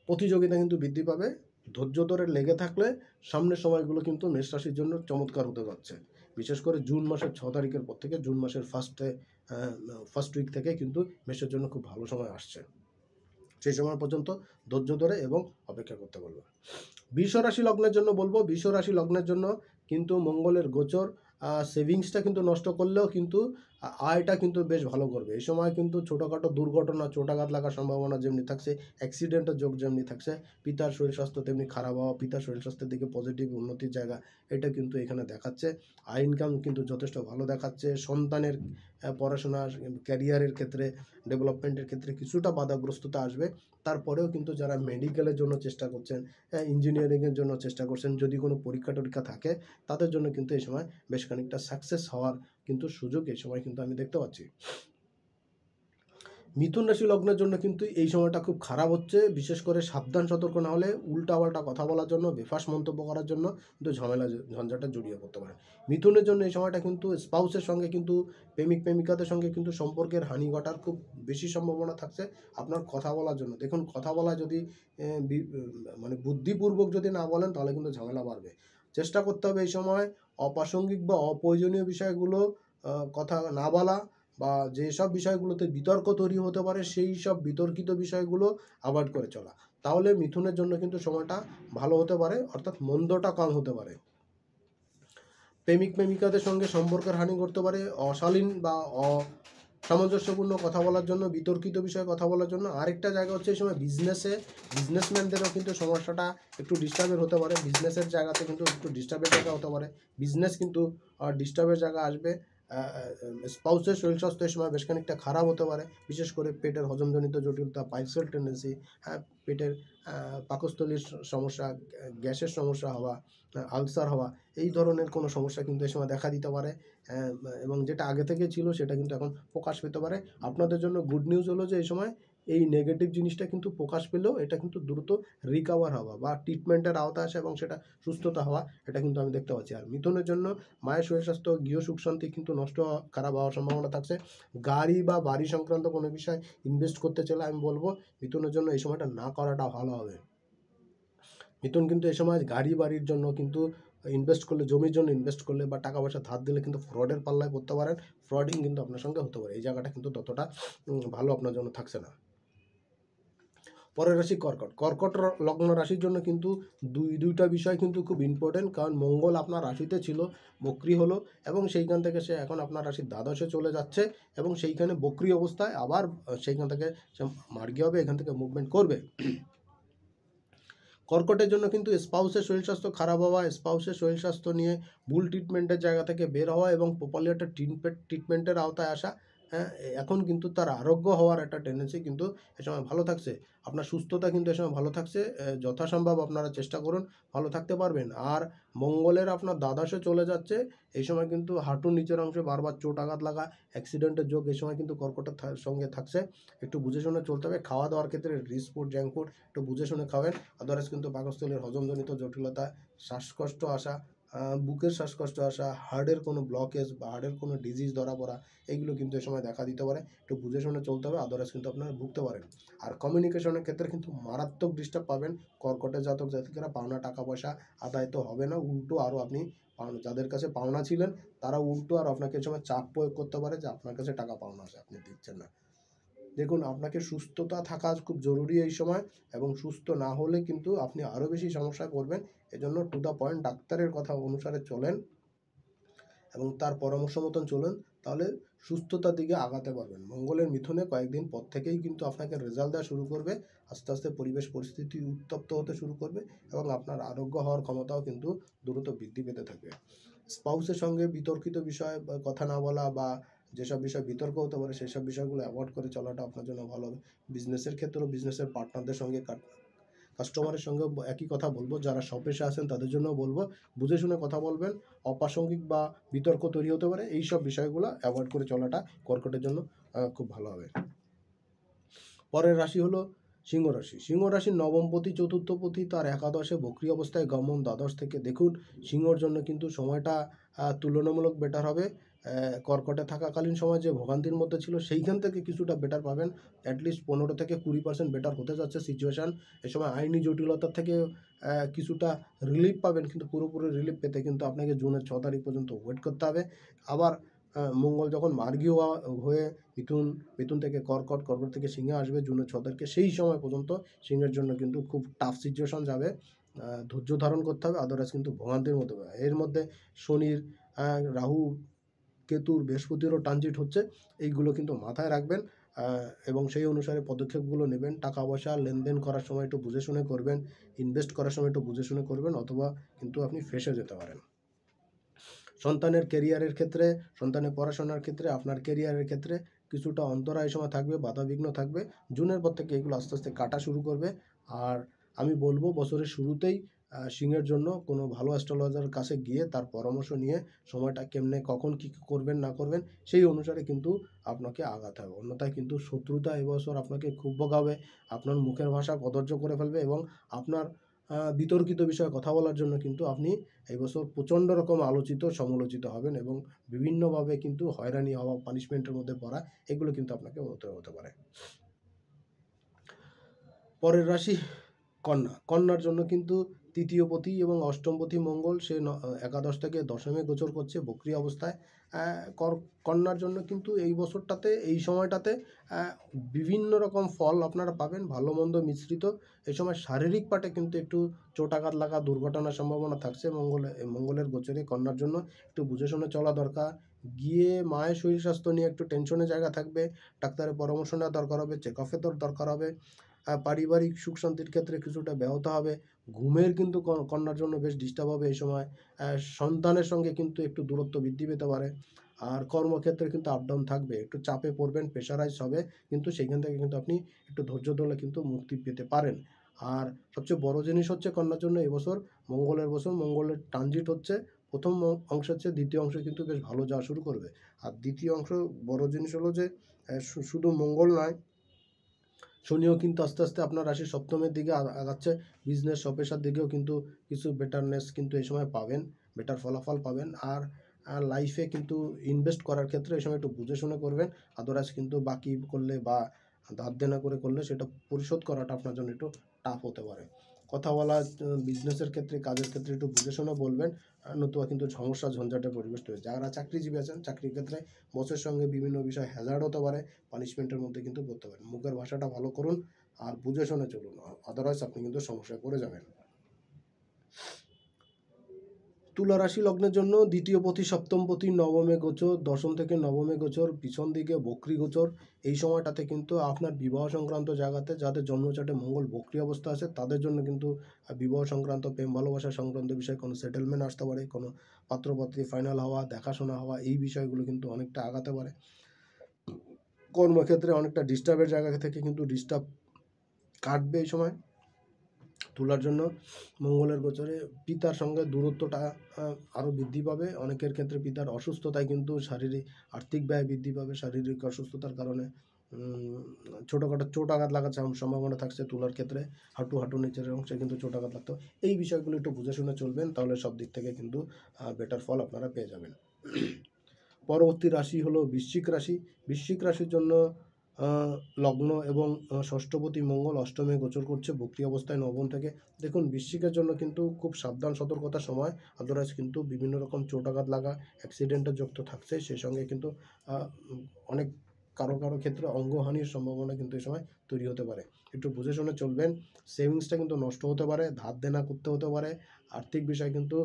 A: প্রতিযোগিতা কিন্তু বৃদ্ধি পাবে। ধৈর্য ধরে লেগে থাকলে সামনের সময়গুলো কিন্তু মেষ রাশির জন্য চমৎকার হতে যাচ্ছে। বিশেষ করে জুন মাসের 6 তারিখের পর থেকে, জুন মাসের ফার্স্ট উইক থেকে কিন্তু মেষের জন্য খুব ভালো সময় আসছে। সেই সময় পর্যন্ত ধৈর্য ধরে এবং অপেক্ষা করতে বলবো। বৃষ রাশি লগ্নের জন্য বলবো, বৃষ রাশি লগ্নের জন্য কিন্তু মঙ্গলের গোচর সেভিংসটা কিন্তু নষ্ট করলেও কিন্তু আয়টা কিন্তু বেশ ভালো করবে। এই সময় কিন্তু ছোটোখাটো দুর্ঘটনা, চোটাঘাত লাগার সম্ভাবনা যেমনি থাকছে, অ্যাক্সিডেন্টের যোগ যেমনি থাকছে, পিতার শরীর স্বাস্থ্য তেমনি খারাপ হওয়া, পিতার শরীর স্বাস্থ্যের দিকে পজিটিভ উন্নতির জায়গা এটা কিন্তু এখানে দেখাচ্ছে। আয় ইনকাম কিন্তু যথেষ্ট ভালো দেখাচ্ছে। সন্তানের পড়াশোনা, ক্যারিয়ারের ক্ষেত্রে, ডেভেলপমেন্টের ক্ষেত্রে কিছুটা বাধাগ্রস্ততা আসবে। তারপরেও কিন্তু যারা মেডিকেলের জন্য চেষ্টা করছেন, ইঞ্জিনিয়ারিংয়ের জন্য চেষ্টা করছেন, যদি কোনো পরীক্ষা টরীক্ষা থাকে তাদের জন্য কিন্তু এই সময় বেশ খানিকটা সাকসেস হওয়ার কিন্তু সুযোগ এই সময় কিন্তু আমি দেখতে পাচ্ছি। মিথুন রাশি লগ্নের জন্য কিন্তু এই সময়টা খুব খারাপ হচ্ছে। বিশেষ করে সাবধান সতর্ক না হলে উল্টাপাল্টা কথা বলার জন্য, বেফাস মন্তব্য করার জন্য কিন্তু ঝঞ্ঝাটা জড়িয়ে পড়তে পারে। মিথুনের জন্য এই সময়টা কিন্তু স্পাউসের সঙ্গে কিন্তু, প্রেমিক প্রেমিকাদের সঙ্গে কিন্তু সম্পর্কের হানি ঘটার খুব বেশি সম্ভাবনা থাকছে আপনার কথা বলার জন্য। দেখুন, কথা বলা যদি মানে বুদ্ধিপূর্বক যদি না বলেন তাহলে কিন্তু ঝামেলা বাড়বে। চেষ্টা করতে হবে এই সময় অপ্রাসঙ্গিক বা অপ্রয়োজনীয় বিষয়গুলো কথা না বলা, বা যেসব বিষয়গুলোতে বিতর্ক তৈরি হতে পারে সেই সব বিতর্কিত বিষয়গুলো অ্যাভয়েড করে চলা। তাহলে মিথুনের জন্য কিন্তু সময়টা ভালো হতে পারে, অর্থাৎ মন্দটা কম হতে পারে। প্রেমিক প্রেমিকাদের সঙ্গে সম্পর্কের হানি করতে পারে অশালীন বা অসামঞ্জস্যপূর্ণ কথা বলার জন্য, বিতর্কিত বিষয়ে কথা বলার জন্য। আরেকটা জায়গা হচ্ছে এই সময় বিজনেসম্যানদেরও কিন্তু সমস্যাটা একটু ডিস্টার্বের হতে পারে। বিজনেসের জায়গাতে কিন্তু একটু ডিস্টার্বের জায়গা হতে পারে, বিজনেস কিন্তু ডিস্টার্বের জায়গা আসবে। স্পাউসের শরীর স্বাস্থ্য এই সময় বেশ খানিকটা খারাপ হতে পারে, বিশেষ করে পেটের হজমজনিত জটিলতা, পাইলসের টেন্ডেন্সি, পেটের পাকস্থলীর সমস্যা, গ্যাসের সমস্যা হওয়া, আলসার হওয়া, এই ধরনের কোনো সমস্যা কিন্তু এই সময় দেখা দিতে পারে। এবং যেটা আগে থেকে ছিল সেটা কিন্তু এখন প্রকাশ পেতে পারে। আপনাদের জন্য গুড নিউজ হলো যে এই সময় এই নেগেটিভ জিনিসটা কিন্তু প্রকাশ পেলেও এটা কিন্তু দ্রুত রিকভার হওয়া বা ট্রিটমেন্টের আওতায় আসা এবং সেটা সুস্থতা হওয়া, এটা কিন্তু আমি দেখতে পাচ্ছি। আর মিথুনের জন্য মায়ের শরীর স্বাস্থ্য, গৃহ সুখ শান্তি কিন্তু নষ্ট হওয়া, খারাপ হওয়ার সম্ভাবনা থাকছে। গাড়ি বা বাড়ি সংক্রান্ত কোনো বিষয় ইনভেস্ট করতে চাইলে আমি বলবো মিথুনের জন্য এই সময়টা না করাটা ভালো হবে। মিথুন কিন্তু এই সময় গাড়ি বাড়ির জন্য কিন্তু ইনভেস্ট করলে, জমির জন্য ইনভেস্ট করলে বা টাকা পয়সা ধার দিলে কিন্তু ফ্রডের পাল্লায় পড়তে পারেন। ফ্রডিং কিন্তু আপনার সঙ্গে হতে পারে। এই জায়গাটা কিন্তু ততটা ভালো আপনার জন্য থাকছে না। পরের রাশি কর্কট। কর্কট লগ্ন রাশির জন্য কিন্তু দুইটা বিষয় কিন্তু খুব ইম্পর্টেন্ট, কারণ মঙ্গল আপনার রাশিতে ছিল, বক্রি হলো, এবং সেইখান থেকে সে এখন আপনার রাশির দ্বাদশে চলে যাচ্ছে, এবং সেইখানে বক্রি অবস্থায় আবার সেইখান থেকে সে মার্গী হবে, এখান থেকে মুভমেন্ট করবে। কর্কটের জন্য কিন্তু স্পাউসের শরীর স্বাস্থ্য খারাপ হওয়া, স্পাউসের শরীর স্বাস্থ্য নিয়ে ভুল ট্রিটমেন্টের জায়গা থেকে বের হওয়া এবং প্রপারলি একটা ট্রিটমেন্টের আওতায় আসা, হ্যাঁ, এখন কিন্তু তার আরোগ্য হওয়ার একটা টেন্ডেন্সি কিন্তু এ সময় ভালো থাকছে। আপনার সুস্থতা কিন্তু এ সময় ভালো থাকছে। যথাসম্ভব আপনারা চেষ্টা করুন, ভালো থাকতে পারবেন। আর মঙ্গলের আপনার দ্বাদশে চলে যাচ্ছে, এই সময় কিন্তু হাঁটুর নিচের অংশে বারবার চোট আঘাত লাগা, অ্যাক্সিডেন্টের যোগ এই সময় কিন্তু কর্কটের সঙ্গে থাকছে। একটু বুঝে শুনে চলতে হবে। খাওয়া দাওয়ার ক্ষেত্রে রিচ ফুড, জাঙ্ক ফুড একটু বুঝে শুনে খাবেন। আদারওয়াইজ কিন্তু পাকস্থলীর হজমজনিত জটিলতা, শ্বাসকষ্ট আসা, বুকের শ্বাসকষ্ট আসা, হার্টের কোনো ব্লকেজ বা হার্টের কোনো ডিজিজ ধরা পড়া, এইগুলো কিন্তু এ সময় দেখা দিতে পারে। একটু বুঝে শুনে চলতে হবে, আদারওয়াইজ কিন্তু আপনারা ভুগতে পারেন। আর কমিউনিকেশনের ক্ষেত্রে কিন্তু মারাত্মক ডিস্টার্ব পাবেন। কর্কটের জাতক জাতিকারা পাওনা টাকা পয়সা আদায় তো হবে না, উল্টো আরও আপনি যাদের কাছে পাওনা ছিলেন তারা উল্টো আর আপনাকে এই সময় চাপ প্রয়োগ করতে পারে যে আপনার কাছে টাকা পাওনা আছে, আপনি দিচ্ছেন না। দেখুন, আপনাকে সুস্থতা থাকা খুব জরুরি এই সময়, এবং সুস্থ না হলে কিন্তু আপনি আরও বেশি সমস্যায় পড়বেন। এজন্য টু দ্য পয়েন্ট ডাক্তারের কথা অনুসারে চলেন এবং তার পরামর্শ মতন চলুন, তাহলে সুস্থতার দিকে আগাতে পারবেন। মঙ্গলের মিথুনে কয়েকদিন পর থেকেই কিন্তু আপনাকে রেজাল্ট দেওয়া শুরু করবে, আস্তে আস্তে পরিবেশ পরিস্থিতি উত্তপ্ত হতে শুরু করবে এবং আপনার আরোগ্য হওয়ার ক্ষমতাও কিন্তু দ্রুত বৃদ্ধি পেতে থাকবে। স্পাউসের সঙ্গে বিতর্কিত বিষয় কথা না বলা, বা যেসব বিষয় বিতর্ক হতে পারে সেই সব বিষয়গুলো অ্যাভয়েড করে চলাটা আপনার জন্য ভালো হবে। বিজনেসের ক্ষেত্রেও বিজনেসের পার্টনারদের সঙ্গে, কাস্টমারের সঙ্গে একই কথা বলবো, যারা স্বপেশে আছেন তাদের জন্য বলবো বুঝে শুনে কথা বলবেন। অপ্রাসঙ্গিক বা বিতর্ক তৈরি হতে পারে, এই সব বিষয়গুলো অ্যাভয়েড করে চলাটা কর্কটের জন্য খুব ভালো হবে। পরের রাশি হলো সিংহ রাশির নবমপতি চতুর্থপতি তার একাদশে বক্রি অবস্থায় গমন, দ্বাদশ থেকে দেখুন সিংহর জন্য কিন্তু সময়টা তুলনামূলক বেটার হবে। কর্কটে থাকাকালীন সময় যে ভোগান্তির মধ্যে ছিল সেইখান থেকে কিছুটা বেটার পাবেন, অ্যাটলিস্ট 15 থেকে 20% বেটার হতে যাচ্ছে সিচুয়েশান। এ সময় আইনি জটিলতার থেকে কিছুটা রিলিফ পাবেন, কিন্তু পুরোপুরি রিলিফ পেতে কিন্তু আপনাকে জুনের 6 তারিখ পর্যন্ত ওয়েট করতে হবে। আবার মঙ্গল যখন মার্গী হয়ে মিথুন থেকে কর্কট থেকে সিংহে আসবে জুনের 6 তারিখে, সেই সময় পর্যন্ত সিংহের জন্য কিন্তু খুব টাফ সিচুয়েশন যাবে। ধৈর্য ধারণ করতে হবে, আদারওয়াইজ কিন্তু ভোগান্তির মধ্যে হবে। এর মধ্যে শনির, রাহু, কেতুর, বৃহস্পতিরও ট্রানজিট হচ্ছে, এইগুলো কিন্তু মাথায় রাখবেন এবং সেই অনুসারে পদক্ষেপগুলো নেবেন। টাকা পয়সা লেনদেন করার সময় একটু বুঝে শুনে করবেন, ইনভেস্ট করার সময় একটু বুঝে শুনে করবেন, অথবা কিন্তু আপনি ফেঁসে যেতে পারেন। সন্তানের কেরিয়ারের ক্ষেত্রে, সন্তানের পড়াশোনার ক্ষেত্রে, আপনার কেরিয়ারের ক্ষেত্রে কিছুটা অন্তরায় সময় থাকবে, বাধাবিঘ্ন থাকবে। জুনের পর থেকে এগুলো আস্তে আস্তে কাটা শুরু করবে। আর আমি বলবো বছরের শুরুতেই সিংহের জন্য কোনো ভালো অ্যাস্ট্রোলজারের কাছে গিয়ে তার পরামর্শ নিয়ে সময়টা কেমনে কখন কী করবেন না করবেন সেই অনুসারে কিন্তু আপনাকে আগাতে হবে। অন্যথায় কিন্তু শত্রুতা এবছর আপনাকে খুব ভোগাবে, আপনার মুখের ভাষা কদর্য করে ফেলবে এবং আপনার বিতর্কিত বিষয়ে কথা বলার জন্য কিন্তু আপনি এই বছর প্রচণ্ড রকম আলোচিত সমালোচিত হবেন এবং বিভিন্নভাবে কিন্তু হয়রানি হওয়া, পানিশমেন্টের মধ্যে পড়া, এগুলো কিন্তু আপনাকে হতে পারে। পরের রাশি কন্যার জন্য কিন্তু তৃতীয়পতি এবং অষ্টমপতি মঙ্গল সে একাদশ থেকে দশমে গোচর করছে বক্রি অবস্থায়। কন্যার জন্য কিন্তু এই বছরটাতে, এই সময়টাতে বিভিন্ন রকম ফল আপনারা পাবেন, ভালো মন্দ মিশ্রিত। এই সময় শারীরিক পাটে কিন্তু একটু চোটাঘাত লাগা, দুর্ঘটনার সম্ভাবনা থাকছে। মঙ্গলের গোচরে কন্যার জন্য একটু বুঝে শুনে চলা দরকার। গিয়ে মায়ের শরীর স্বাস্থ্য নিয়ে একটু টেনশনের জায়গা থাকবে, ডাক্তারের পরামর্শ নেওয়া দরকার হবে, চেক আপের দরকার হবে। পারিবারিক সুখ শান্তির ক্ষেত্রে কিছুটা ব্যাহত হবে। ঘুমের কিন্তু কন্যার জন্য বেশ ডিস্টার্ব হবে এই সময়। সন্তানের সঙ্গে কিন্তু একটু দূরত্ব বৃদ্ধি পেতে পারে। আর কর্মক্ষেত্রে কিন্তু আপ ডাউন থাকবে, একটু চাপে পড়বেন, প্রেশারাইজ হবে, কিন্তু সেইখান থেকে কিন্তু আপনি একটু ধৈর্য ধরলে কিন্তু মুক্তি পেতে পারেন। আর সবচেয়ে বড় জিনিস হচ্ছে কন্যার জন্য এবছর মঙ্গলের ট্রানজিট হচ্ছে। প্রথম অংশ হচ্ছে, দ্বিতীয় অংশ কিন্তু বেশ ভালো যাওয়া শুরু করবে। আর দ্বিতীয় অংশ বড় জিনিস হলো যে শুধু মঙ্গল নয়, শনিও কিন্তু আস্তে আস্তে আপনার রাশির সপ্তমের দিকে আগাচ্ছে। বিজনেস পেশার দিকেও কিন্তু কিছু বেটারনেস কিন্তু এই সময় পাবেন, বেটার ফলাফল পাবেন। আর লাইফে কিন্তু ইনভেস্ট করার ক্ষেত্রে এই সময় একটু বুঝে শুনে করবেন। আদারওয়াইজ কিন্তু বাকি করলে বা ধার দেনা করে করলে সেটা পরিশোধ করাটা আপনার জন্য একটু টাফ হতে পারে। কথা বলা, বিজনেসের ক্ষেত্রে, কাজের ক্ষেত্রে একটু বুঝে শুনে বলবেন, নতুবা কিন্তু সমস্যা ঝঞ্ঝাটের পরিবেশ তৈরি। যারা চাকরিজীবী আছেন, চাকরির ক্ষেত্রে বসের সঙ্গে বিভিন্ন বিষয় হ্যাজার্ড হতে পারে, পানিশমেন্টের মধ্যে কিন্তু পড়তে পারেন। মুখের ভাষাটা ভালো করুন আর বুঝে শুনে চলুন, আদারওয়াইজ আপনি কিন্তু সমস্যায় পড়ে যাবেন। তুলা রাশি লগ্নের জন্য দ্বিতীয়পতি, সপ্তমপতি নবমে গোচর, দশম থেকে নবমে গোচর, পিছন দিকে বক্রি গোচর। এই সময়টাতে কিন্তু আপনার বিবাহ সংক্রান্ত জায়গাতে, যাদের জন্মচাটে মঙ্গল বক্রি অবস্থা আছে, তাদের জন্য কিন্তু বিবাহ সংক্রান্ত, প্রেম ভালোবাসা সংক্রান্ত বিষয়ে কোনো সেটেলমেন্ট আসতে পারে, কোনো পাত্রপাত্রী ফাইনাল হওয়া, দেখাশোনা হওয়া, এই বিষয়গুলো কিন্তু অনেকটা আগাতে পারে। কর্মক্ষেত্রে অনেকটা ডিস্টার্বের জায়গা থেকে কিন্তু ডিস্টার্ব কাটবে এই সময়। তোলার জন্য মঙ্গলের গোচরে পিতার সঙ্গে দূরত্বটা আরও বৃদ্ধি পাবে। অনেকের ক্ষেত্রে পিতার অসুস্থতায় কিন্তু আর্থিক ব্যয় বৃদ্ধি পাবে। শারীরিক অসুস্থতার কারণে ছোটোখাটো চোট আঘাত লাগার সম্ভাবনা থাকছে তুলার ক্ষেত্রে। হাঁটু নিচের অংশে কিন্তু চোট আঘাত লাগতো। এই বিষয়গুলো একটু বুঝে শুনে চলবেন, তাহলে সব দিক থেকে কিন্তু বেটার ফল আপনারা পেয়ে যাবেন। পরবর্তী রাশি হলো বৃশ্চিক রাশি। বৃশ্চিক রাশির জন্য লগ্ন এবং ষষ্ঠপতি মঙ্গল অষ্টমে গোচর করছে বক্রি অবস্থায় নবম থেকে। দেখুন, বৃশ্চিকের জন্য কিন্তু খুব সাবধান সতর্কতার সময়। আদারওয়াইজ কিন্তু বিভিন্ন রকম চোট আঘাত লাগা, অ্যাক্সিডেন্টের যুক্ত থাকছে। সেই সঙ্গে কিন্তু অনেক কারো ক্ষেত্রে অঙ্গহানির সম্ভাবনা কিন্তু এই সময় তৈরি হতে পারে। একটু বুঝে শুনে চলবেন। সেভিংসটা কিন্তু নষ্ট হতে পারে, ধার দেনা করতে হতে পারে। আর্থিক বিষয় কিন্তু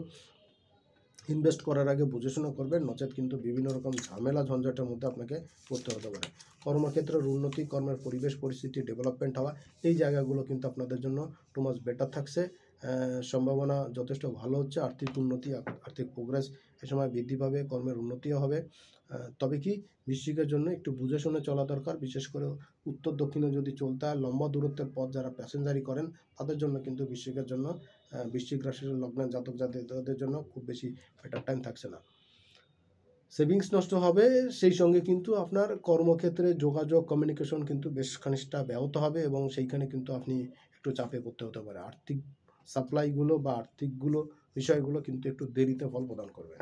A: ইনভেস্ট করার আগে বুঝে শুনে করবেন, নচেত কিন্তু বিভিন্ন রকম ঝামেলা ঝঞ্ঝাটের মধ্যে আপনাকে পড়তে হতে পারে। কর্মক্ষেত্রের উন্নতি, কর্মের পরিবেশ পরিস্থিতি ডেভেলপমেন্ট হওয়া, এই জায়গাগুলো কিন্তু আপনাদের জন্য টু মাচ বেটার থাকছে। সম্ভাবনা যথেষ্ট ভালো হচ্ছে। আর্থিক উন্নতি, আর্থিক প্রোগ্রেস এ সময় বৃদ্ধি পাবে, কর্মের উন্নতিও হবে। তবে কি, বৃশ্চিকের জন্য একটু বুঝে শুনে চলা দরকার। বিশেষ করে উত্তর দক্ষিণে যদি চলতে হয়, লম্বা দূরত্বের পথ যারা প্যাসেঞ্জারি করেন, তাদের জন্য কিন্তু বৃশ্চিকের জন্য, বৃশ্চিক রাশির লগ্নের জাতক জাতিকাদের জন্য খুব বেশি বেটার টাইম থাকছে না। সেভিংস নষ্ট হবে, সেই সঙ্গে কিন্তু আপনার কর্মক্ষেত্রে যোগাযোগ কমিউনিকেশন কিন্তু বেশ খানিকটা ব্যাহত হবে এবং সেইখানে কিন্তু আপনি একটু চাপে পড়তে হতে পারে। আর্থিক সাপ্লাইগুলো বা আর্থিকগুলো বিষয়গুলো কিন্তু একটু দেরিতে ফল প্রদান করবে।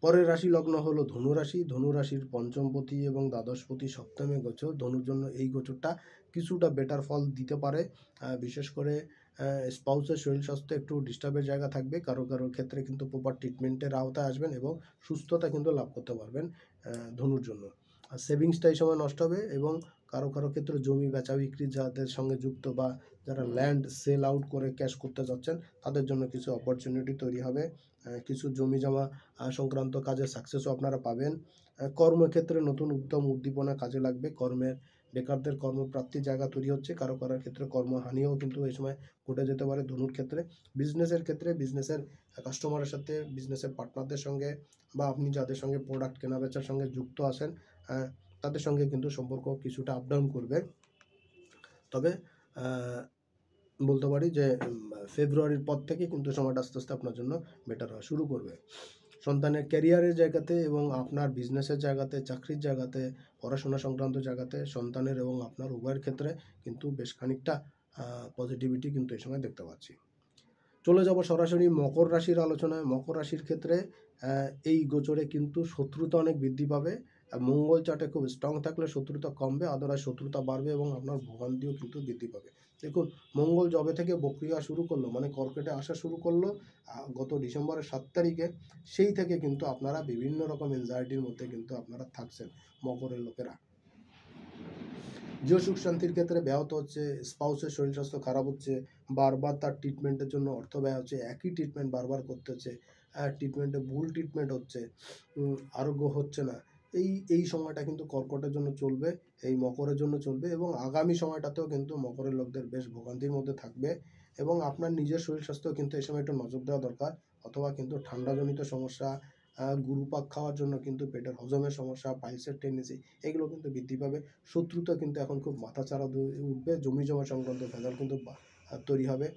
A: পরের রাশি লগ্ন হলো ধনু রাশি। ধনু রাশির পঞ্চমপতি এবং দ্বাদশপতি সপ্তমে গোচর। ধনুর জন্য এই গোচরটা কিছুটা বেটার ফল দিতে পারে। বিশেষ করে স্পাউসের শরীর স্বাস্থ্য একটু ডিস্টার্বের জায়গা থাকবে। কারো কারোর ক্ষেত্রে কিন্তু প্রপার ট্রিটমেন্টের আওতায় আসবেন এবং সুস্থতা কিন্তু লাভ করতে পারবেন ধনুর জন্য। আর সেভিংসটা এই সময় নষ্ট হবে এবং কারো কারো ক্ষেত্রে জমি বেচা বিক্রি যাদের সঙ্গে যুক্ত বা যারা ল্যান্ড সেল আউট করে ক্যাশ করতে যাচ্ছেন তাদের জন্য কিছু অপরচুনিটি তৈরি হবে। কিছু জমি জমা সংক্রান্ত কাজে সাকসেসও আপনারা পাবেন। কর্মক্ষেত্রে নতুন উদ্যম উদ্দীপনা কাজে লাগবে। বেকারদের কর্মপ্রাপ্তির জায়গা তৈরি হচ্ছে। কারো কারোর ক্ষেত্রে কর্মহানিও কিন্তু এই সময় ঘটে যেতে পারে ধনুর ক্ষেত্রে। বিজনেসের ক্ষেত্রে বিজনেসের কাস্টমারের সাথে, বিজনেসের পার্টনারদের সঙ্গে বা আপনি যাদের সঙ্গে প্রোডাক্ট কেনাবেচার সঙ্গে যুক্ত আছেন তাদের সঙ্গে কিন্তু সম্পর্ক কিছুটা আপ ডাউন করবে। তবে বলতে পারি যে ফেব্রুয়ারির পর থেকে কিন্তু সময়টা আস্তে আস্তে আপনার জন্য বেটার হওয়া শুরু করবে। সন্তানের ক্যারিয়ারের জায়গাতে এবং আপনার বিজনেসের জায়গাতে, চাকরির জায়গাতে, পড়াশোনা সংক্রান্ত জায়গাতে সন্তানের এবং আপনার উভয়ের ক্ষেত্রে কিন্তু বেশ খানিকটা পজিটিভিটি কিন্তু এই সময় দেখতে পাচ্ছি। চলে যাব সরাসরি মকর রাশির আলোচনায়। মকর রাশির ক্ষেত্রে এই গোচরে কিন্তু শত্রুতা অনেক বৃদ্ধি পাবে। মঙ্গল চার্টে খুব স্ট্রং থাকলে শত্রুতা কমবে, আদারওয়াইজ শত্রুতা বাড়বে এবং আপনার ভোগান্তিও কিন্তু বৃদ্ধি পাবে। দেখুন, মঙ্গল যবে থেকে বক্রিয়া শুরু করলো, মানে কর্কেটে আসা শুরু করলো গত ডিসেম্বরের 7 তারিখে, সেই থেকে কিন্তু আপনারা বিভিন্ন রকম এনজাইটির মধ্যে কিন্তু আপনারা থাকছেন মকরের লোকেরা। গৃহ সুখ শান্তির ক্ষেত্রে ব্যাহত হচ্ছে, স্পাউসের শরীর স্বাস্থ্য খারাপ হচ্ছে, বারবার তার ট্রিটমেন্টের জন্য অর্থ ব্যয় হচ্ছে, একই ট্রিটমেন্ট বারবার করতে হচ্ছে, ট্রিটমেন্টে ভুল ট্রিটমেন্ট হচ্ছে, আরোগ্য হচ্ছে না। এই সময়টা কিন্তু কর্কটের জন্য চলবে, এই মকরের জন্য চলবে এবং আগামী সময়টাতেও কিন্তু মকরের লোকদের বেশ ভোগান্তির মধ্যে থাকবে এবং আপনার নিজের শরীর স্বাস্থ্য কিন্তু এই সময় একটু নজর দেওয়া দরকার। অথবা কিন্তু ঠান্ডাজনিত সমস্যা, গুরুপাক খাওয়ার জন্য কিন্তু পেটের হজমের সমস্যা, পাইলসের টেন্ডেন্সি এগুলো কিন্তু বৃদ্ধি পাবে। শত্রুতা কিন্তু এখন খুব মাথাচাড়া উঠবে, জমি জমা সংক্রান্ত ভেজাল কিন্তু তৈরি হবে।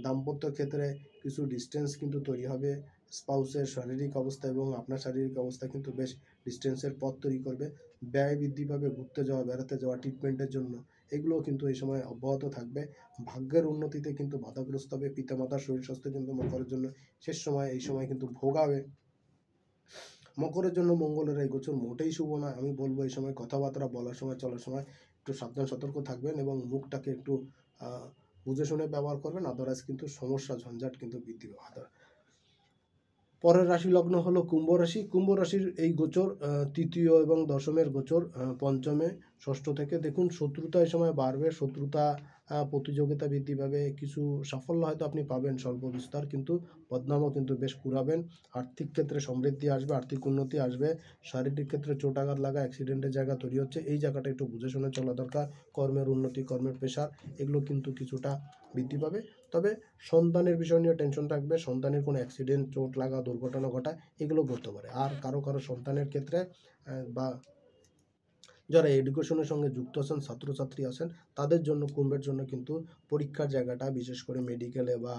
A: দাম্পত্য ক্ষেত্রে কিছু ডিস্টেন্স কিন্তু তৈরি হবে। স্পাউসের শারীরিক অবস্থা এবং আপনার শারীরিক অবস্থা কিন্তু বেশ ডিস্টেন্সের পথ তৈরি করবে। ব্যয় বৃদ্ধি পাবে, ঘুরতে যাওয়া, বেড়াতে যাওয়া, ট্রিটমেন্টের জন্য এগুলোও কিন্তু এই সময় অব্যাহত থাকবে। ভাগ্যের উন্নতিতে কিন্তু বাধাগ্রস্ত হবে। পিতামাতার শরীর স্বাস্থ্য কিন্তু মকরের জন্য শেষ সময়, এই সময় কিন্তু ভোগাবে। মকরের জন্য মঙ্গলের এই গোচর মোটেই শুভ না। আমি বলবো এই সময় কথাবার্তা বলার সময়, চলার সময় একটু সাবধান সতর্ক থাকবেন এবং মুখটাকে একটু বুঝে শুনে ব্যবহার করবেন, আদারওয়াইজ কিন্তু সমস্যা ঝঞ্ঝাট কিন্তু বৃদ্ধি পাবে। পরের রাশি লগ্ন হলো কুম্ভ রাশি। কুম্ভ রাশির এই গোচর তৃতীয় এবং দশমের গোচর, পঞ্চমে ষষ্ঠ থেকে। দেখুন, শত্রুতা এই সময় বাড়বে, শত্রুতা প্রতিযোগিতা বৃদ্ধি পাবে। কিছু সাফল্য হয়তো আপনি পাবেন স্বল্প বিস্তার, কিন্তু বদনামও কিন্তু বেশ কুড়াবেন। আর্থিক ক্ষেত্রে সমৃদ্ধি আসবে, আর্থিক উন্নতি আসবে। শারীরিক ক্ষেত্রে চোট আঘাত লাগা, অ্যাক্সিডেন্টের জায়গা তৈরি হচ্ছে, এই জায়গাটা একটু বুঝে শুনে চলা দরকার। কর্মের উন্নতি, কর্মের প্রেশার এগুলো কিন্তু কিছুটা বৃদ্ধি পাবে। তবে সন্তানের বিষয় নিয়ে টেনশন থাকবে, সন্তানের কোনো অ্যাক্সিডেন্ট, চোট লাগা, দুর্ঘটনা ঘটা এগুলো ঘটতে পারে। আর কারো কারো সন্তানের ক্ষেত্রে বা যারা এডুকেশনের সঙ্গে যুক্ত আছেন, ছাত্রছাত্রী আছেন, তাদের জন্য, কুম্ভের জন্য কিন্তু পরীক্ষার জায়গাটা, বিশেষ করে মেডিকেলে বা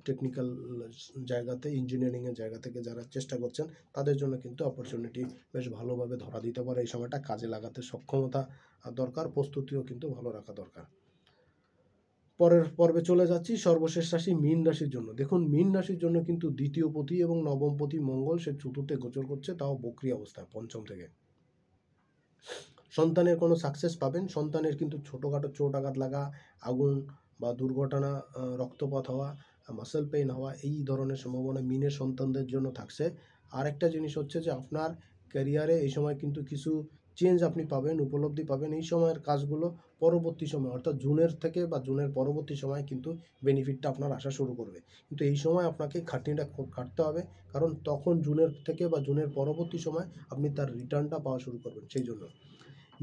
A: টেকনিক্যাল জায়গাতে, ইঞ্জিনিয়ারিংয়ের জায়গা থেকে যারা চেষ্টা করছেন তাদের জন্য কিন্তু অপরচুনিটি বেশ ভালোভাবে ধরা দিতে পারে। এই সময়টা কাজে লাগাতে সক্ষমতা দরকার, প্রস্তুতিও কিন্তু ভালো রাখা দরকার। পরের পর্বে চলে যাচ্ছি সর্বশেষ রাশি মীন রাশির জন্য। দেখুন, মীন রাশির জন্য কিন্তু দ্বিতীয় পতি এবং নবম পতি মঙ্গল সে চতুর্থে গোচর করছে, তাও বক্রি অবস্থায় পঞ্চম থেকে। সন্তানের কোনো সাকসেস পাবেন, সন্তানের কিন্তু ছোটোখাটো চোট আঘাত লাগা, আগুন বা দুর্ঘটনা, রক্তপাত হওয়া, মাসেল পেইন হওয়া, এই ধরনের সম্ভাবনা মীনের সন্তানদের জন্য থাকছে। আরেকটা জিনিস হচ্ছে যে আপনার ক্যারিয়ারে এই সময় কিন্তু কিছু চেঞ্জ আপনি পাবেন, উপলব্ধি পাবেন। এই সময়ের কাজগুলো পরবর্তী সময়, অর্থাৎ জুনের থেকে বা জুনের পরবর্তী সময় কিন্তু বেনিফিটটা আপনার আসা শুরু করবে। কিন্তু এই সময় আপনাকে খাটনিটা কাটতে হবে, কারণ তখন জুনের থেকে বা জুনের পরবর্তী সময় আপনি তার রিটার্নটা পাওয়া শুরু করবেন। সেই জন্য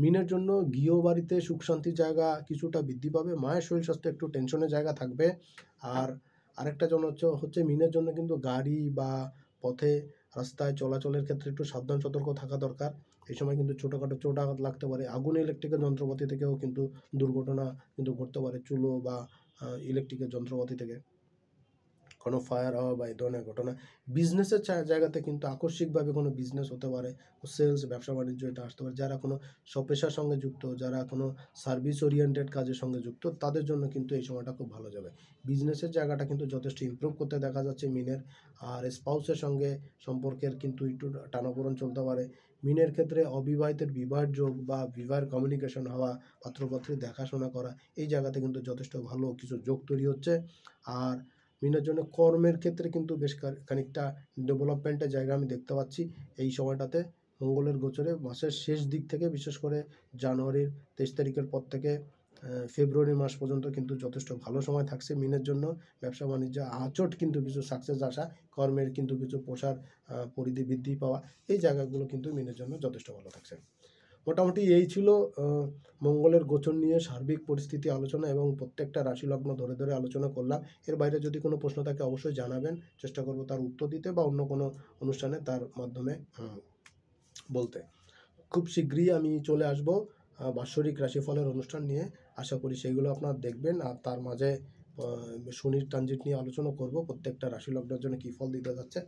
A: মিনের জন্য গৃহবাড়িতে সুখ শান্তির জায়গা কিছুটা বৃদ্ধি পাবে। মায়ের শরীর স্বাস্থ্য একটু টেনশনের জায়গা থাকবে। আর আরেকটা জন হচ্ছে মিনের জন্য কিন্তু গাড়ি বা পথে রাস্তায় চলাচলের ক্ষেত্রে একটু সাবধান সতর্ক থাকা দরকার। এই সময় কিন্তু ছোটোখাটো চোট আঘাত লাগতে পারে। আগুন ইলেকট্রিক্যাল যন্ত্রপাতি থেকেও কিন্তু দুর্ঘটনা কিন্তু ঘটতে পারে, চুলো বা ইলেকট্রিক্যাল যন্ত্রপাতি থেকে। কোনো ফায়ার হওয়া বা এই ধরনের ঘটনা। বিজনেসের জায়গাতে কিন্তু আকস্মিকভাবে কোনো বিজনেস হতে পারে, সেলস, ব্যবসা বাণিজ্য এটা আসতে পারে। যারা কোনো স্বপেশার সঙ্গে যুক্ত, যারা কোনো সার্ভিস ওরিয়েন্টেড কাজের সঙ্গে যুক্ত, তাদের জন্য কিন্তু এই সময়টা খুব ভালো যাবে। বিজনেসের জায়গাটা কিন্তু যথেষ্ট ইমপ্রুভ করতে দেখা যাচ্ছে মিনের। আর স্পাউসের সঙ্গে সম্পর্কের কিন্তু একটু টানাপোড়েন চলতে পারে। মিনের ক্ষেত্রে অবিবাহিতের বিবাহের যোগ বা বিবাহের কমিউনিকেশন হওয়া, পাত্রপাত্রীর দেখাশোনা করা, এই জায়গাতে কিন্তু যথেষ্ট ভালো কিছু যোগ তৈরি হচ্ছে। আর মিনের জন্য কর্মের ক্ষেত্রে কিন্তু বেশ খানিকটা ডেভেলপমেন্টের জায়গা আমি দেখতে পাচ্ছি এই সময়টাতে। মঙ্গলের গোচরে মাসের শেষ দিক থেকে, বিশেষ করে জানুয়ারির 23 তারিখের পর থেকে ফেব্রুয়ারি মাস পর্যন্ত কিন্তু যথেষ্ট ভালো সময় থাকছে মিনের জন্য। ব্যবসা বাণিজ্য আচট কিন্তু কিছু সাকসেস আসা, কর্মের কিন্তু কিছু প্রসার, পরিধি বৃদ্ধি পাওয়া, এই জায়গাগুলো কিন্তু মিনের জন্য যথেষ্ট ভালো থাকছে। মোটামুটি এই ছিল মঙ্গলের গোচর নিয়ে সার্বিক পরিস্থিতি আলোচনা, এবং প্রত্যেকটা রাশি লগ্ন ধরে ধরে আলোচনা করলাম। এর বাইরে যদি কোনো প্রশ্ন থাকে অবশ্যই জানাবেন, চেষ্টা করব তার উত্তর দিতে বা অন্য কোনো অনুষ্ঠানে তার মাধ্যমে বলতে। খুব শীঘ্রই আমি চলে আসব বাৎসরিক রাশিফলের অনুষ্ঠান নিয়ে। আশা করি সেইগুলো আপনারা দেখবেন। আর তার মাঝে শনির ট্রানজিট নিয়ে আলোচনা করব, প্রত্যেকটা রাশি লগ্নের জন্য কী ফল দিতে যাচ্ছে।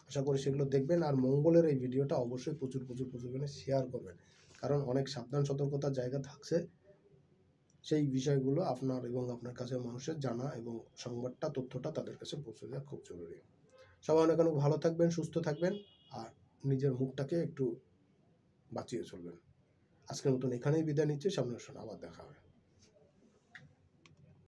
A: আশা করি সেগুলো দেখবেন। আর মঙ্গলের এই ভিডিওটা অবশ্যই প্রচুর পরিমাণে শেয়ার করবেন, কারণ অনেক সাবধান সতর্কতার জায়গা থাকছে। সেই বিষয়গুলো আপনার এবং আপনার কাছে মানুষের জানা এবং সংবাদটা, তথ্যটা তাদের কাছে পৌঁছে দেওয়া খুব জরুরি। সবাই অনেক অনেক ভালো থাকবেন, সুস্থ থাকবেন, আর নিজের মুখটাকে একটু বাঁচিয়ে চলবেন। আজকের মতন এখানেই বিদায় নিচ্ছি। সামনের সময় আবার দেখা হবে।